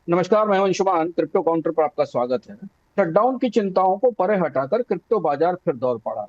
नमस्कार, मैं हूं अंशुमान। क्रिप्टो काउंटर पर आपका स्वागत है। शटडाउन की चिंताओं को परे हटाकर क्रिप्टो बाजार फिर दौड़ पड़ा है।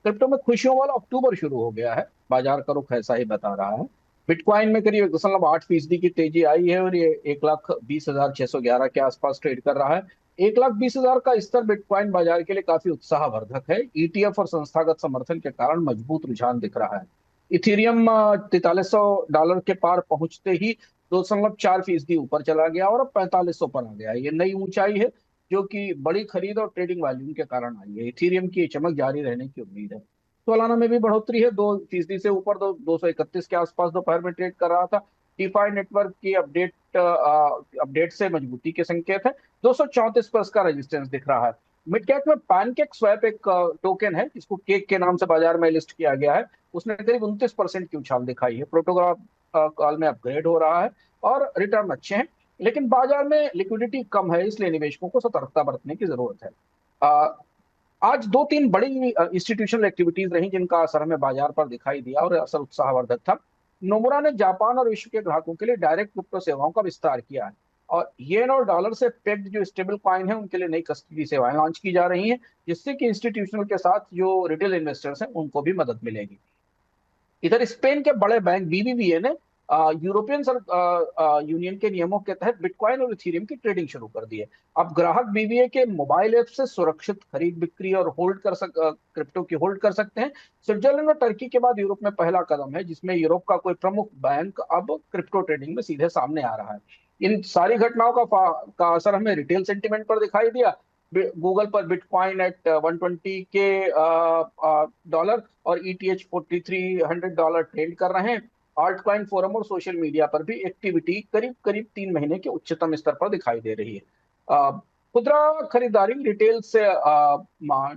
क्रिप्टो में खुशियों वाला अक्टूबर शुरू हो गया है। बाजार का रुख ऐसा ही बता रहा है। बिटकॉइन में करीब 1.8% की तेजी आई है और ये 1,20,611 के आसपास ट्रेड कर रहा है। 1,20,000 का स्तर बिटकॉइन बाजार के लिए काफी उत्साहवर्धक है। ईटीएफ और संस्थागत समर्थन के कारण मजबूत रुझान दिख रहा है। इथेरियम $4300 के पार पहुंचते ही 2.4% ऊपर चला गया और अब 4500 पर आ गया है। ये नई ऊंचाई है जो कि बड़ी खरीद और ट्रेडिंग वॉल्यूम के कारण आई है। इथेरियम की ये चमक जारी रहने की उम्मीद है। सोलाना में भी बढ़ोतरी है, 2% से ऊपर 231 के आसपास दोपहर में ट्रेड कर रहा था। डीफाई नेटवर्क की अपडेट से मजबूती के संकेत है। 234 पर इसका रेजिस्टेंस दिख रहा है। मिड कैप में पैनकेक स्वैप एक टोकन है जिसको केक के नाम से बाजार में लिस्ट किया गया है। उसने करीब 29% की उछाल दिखाई है। प्रोटोकॉल कॉल में अपग्रेड हो रहा है और रिटर्न अच्छे हैं। लेकिन बाजार में लिक्विडिटी कम है, इसलिए निवेशकों को सतर्कता बरतने की जरूरत है। अ, आज दो तीन बड़ी इंस्टीट्यूशनल एक्टिविटीज रही जिनका असर हमें बाजार पर दिखाई दिया और असर उत्साहवर्धक था। नोमुरा ने जापान और विश्व के ग्राहकों के लिए डायरेक्ट क्रिप्टो सेवाओं का विस्तार किया है। और येन और डॉलर से पेग्ड जो स्टेबल कॉइन है उनके लिए नई कस्टडी सेवाएं लॉन्च की जा रही हैं, जिससे कि इंस्टीट्यूशनल के साथ जो रिटेल इन्वेस्टर्स हैं उनको भी मदद मिलेगी। इधर स्पेन के बड़े बैंक बीबीवीए ने यूरोपियन यूनियन के नियमों के तहत बिटकॉइन और इथेरियम की ट्रेडिंग शुरू कर दी है। अब ग्राहक बीबीए के मोबाइल ऐप से सुरक्षित खरीद बिक्री और क्रिप्टो की होल्ड कर सकते हैं। स्विट्जरलैंड और टर्की के बाद यूरोप में पहला कदम है जिसमें यूरोप का कोई प्रमुख बैंक अब क्रिप्टो ट्रेडिंग में सीधे सामने आ रहा है। इन सारी घटनाओं का असर हमें रिटेल सेंटीमेंट पर दिखाई दिया। गूगल पर बिटकॉइन एट 120 के डॉलर और ईटीएच $4,300 ट्रेड कर रहे हैं। आल्ट कॉइन फोरम और सोशल मीडिया पर भी एक्टिविटी करीब करीब 3 महीने के उच्चतम स्तर पर दिखाई दे रही है। खुदरा खरीदारी रिटेल से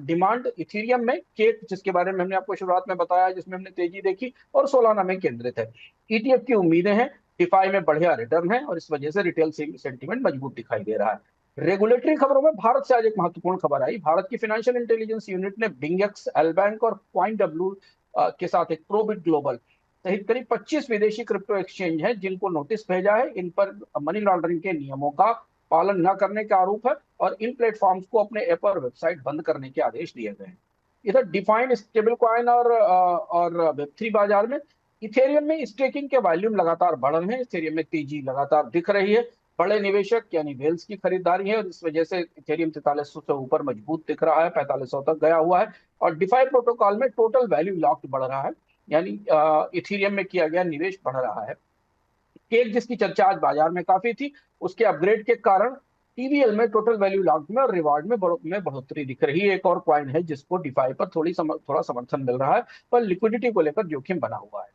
डिमांड इथेरियम में केक, जिसके बारे में हमने आपको शुरुआत में बताया, जिसमें हमने तेजी देखी, और सोलाना में केंद्रित है। ईटीएफ की उम्मीदें हैं, डिफाई में बढ़िया रिटर्न है और इस वजह से रिटेल सेंटीमेंट मजबूत दिखाई दे रहा है। रेगुलेटरी खबरों में भारत से आज एक महत्वपूर्ण खबर आई। भारत की फाइनेंशियल इंटेलिजेंस यूनिट ने बिंगेक्स, एलबैंक और क्वाइन डब्ल्यू के साथ एक प्रोबिट ग्लोबल सहित करीब 25 विदेशी क्रिप्टो एक्सचेंज हैं जिनको नोटिस भेजा है। इन पर मनी लॉन्ड्रिंग के नियमों का पालन न करने का आरोप है और इन प्लेटफॉर्म्स को अपने ऐप और वेबसाइट बंद करने के आदेश दिए गए हैं। इधर डिफाइंड स्टेबल कॉइन और वेब3 बाजार में इथेरियम में स्टेकिंग के वॉल्यूम लगातार बढ़ रहे हैं। इथेरियम में तेजी लगातार दिख रही है। बड़े निवेशक यानी वेल्स की खरीदारी है और इस वजह से इथेरियम 4300 से ऊपर मजबूत दिख रहा है, 4500 तक गया हुआ है। और डिफाई प्रोटोकॉल में टोटल वैल्यू लॉक्ड बढ़ रहा है, यानी इथेरियम में किया गया निवेश बढ़ रहा है। केक, जिसकी चर्चा आज बाजार में काफी थी, उसके अपग्रेड के कारण टीवीएल में टोटल वैल्यू लॉक्ड में और रिवार्ड में बढ़ोतरी दिख रही है। एक और क्वाइन है जिसको डिफाई पर थोड़ा समर्थन मिल रहा है, पर लिक्विडिटी को लेकर जोखिम बना हुआ है।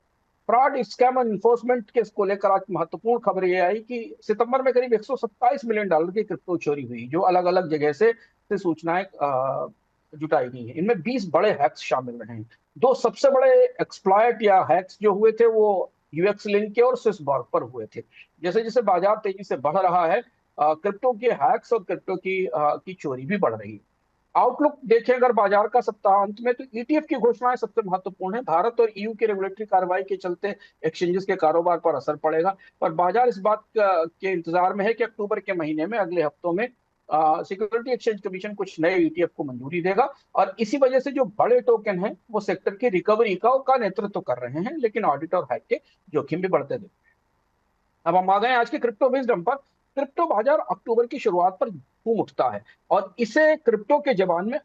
फ्रॉड, स्कैम और इन्फोर्समेंट के इसको लेकर आज महत्वपूर्ण खबर यह आई कि सितंबर में करीब $127 मिलियन की क्रिप्टो चोरी हुई, जो अलग अलग जगह से सूचनाएं जुटाई गई हैं। इनमें 20 बड़े हैक्स शामिल रहे हैं। दो सबसे बड़े एक्सप्लॉयट या हैक्स जो हुए थे वो यूएक्स लिंक के और स्विसबॉर्ग पर हुए थे। जैसे जैसे बाजार तेजी से बढ़ रहा है, क्रिप्टो के हैक्स और क्रिप्टो की चोरी भी बढ़ रही है। आउटलुक देखें अगर बाजार का सप्ताहांत में, तो ईटीएफ की घोषणाएं सबसे महत्वपूर्ण है। भारत और ईयू की रेगुलेटरी कार्रवाई के चलते एक्सचेंजेस के कारोबार पर असर पड़ेगा, पर बाजार इस बात के इंतजार में है कि अक्टूबर के महीने में, अगले हफ्तों में सिक्योरिटी एक्सचेंज कमीशन कुछ नए ईटीएफ को मंजूरी देगा और इसी वजह से जो बड़े टोकन हैं वो सेक्टर की रिकवरी का नेतृत्व कर रहे हैं, लेकिन ऑडिट और हैक के जोखिम भी बढ़ते दिख। अब हम आ गए आज की क्रिप्टो विजडम पर। क्रिप्टो बाजार अक्टूबर की शुरुआत पर घूम उठता है और इसे क्रिप्टो के जबान में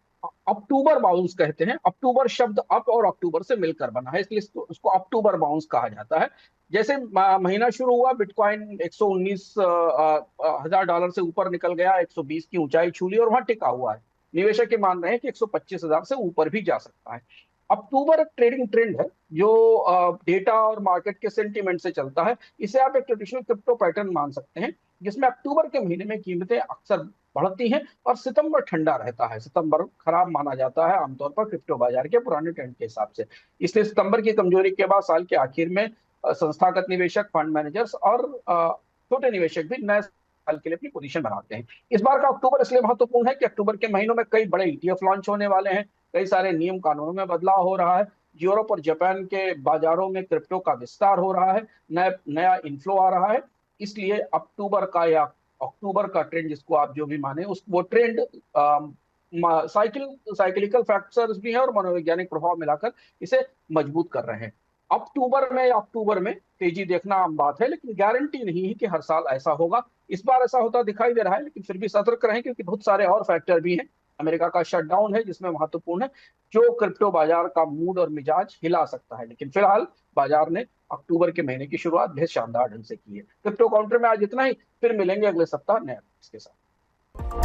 अक्टूबर बाउंस कहते हैं। अक्टूबर शब्द अप और अक्टूबर से मिलकर बना है, इसलिए उसको अक्टूबर बाउंस कहा जाता है। जैसे महीना शुरू हुआ, बिटकॉइन 119,000 डॉलर से ऊपर निकल गया, 120 की ऊंचाई छू ली और वहां टिका हुआ है। निवेशक के मान रहे हैं कि 125,000 से ऊपर भी जा सकता है। अक्टूबर एक ट्रेडिंग ट्रेंड है जो डेटा और मार्केट के सेंटीमेंट से चलता है। इसे आप एक ट्रेडिशनल क्रिप्टो पैटर्न मान सकते हैं, जिसमें अक्टूबर के महीने में कीमतें अक्सर बढ़ती हैं और सितंबर ठंडा रहता है। सितंबर खराब माना जाता है आमतौर पर क्रिप्टो बाजार के पुराने ट्रेंड के हिसाब से। इसलिए सितंबर की कमजोरी के बाद साल के आखिर में संस्थागत निवेशक, फंड मैनेजर्स और छोटे निवेशक भी नए साल के लिए अपनी पोजीशन बनाते हैं। इस बार का अक्टूबर इसलिए महत्वपूर्ण है कि अक्टूबर के महीनों में कई बड़े ईटीएफ लॉन्च होने वाले हैं। कई सारे नियम कानूनों में बदलाव हो रहा है। यूरोप और जापान के बाजारों में क्रिप्टो का विस्तार हो रहा है। नया इन्फ्लो आ रहा है इसलिए अक्टूबर का या अक्टूबर का ट्रेंड, जिसको आप जो भी माने, उस वो ट्रेंड साइकिलिकल फैक्टर्स भी हैं और मनोवैज्ञानिक प्रभाव मिलाकर इसे मजबूत कर रहे हैं। अक्टूबर में तेजी देखना आम बात है, लेकिन गारंटी नहीं है कि हर साल ऐसा होगा। इस बार ऐसा होता दिखाई दे रहा है, लेकिन फिर भी सतर्क रहें, क्योंकि बहुत सारे और फैक्टर भी हैं। अमेरिका का शटडाउन है जिसमें महत्वपूर्ण है, जो क्रिप्टो बाजार का मूड और मिजाज हिला सकता है। लेकिन फिलहाल बाजार ने अक्टूबर के महीने की शुरुआत बेहद शानदार ढंग से की है। क्रिप्टो काउंटर में आज इतना ही, फिर मिलेंगे अगले सप्ताह नए अपडेट्स के साथ।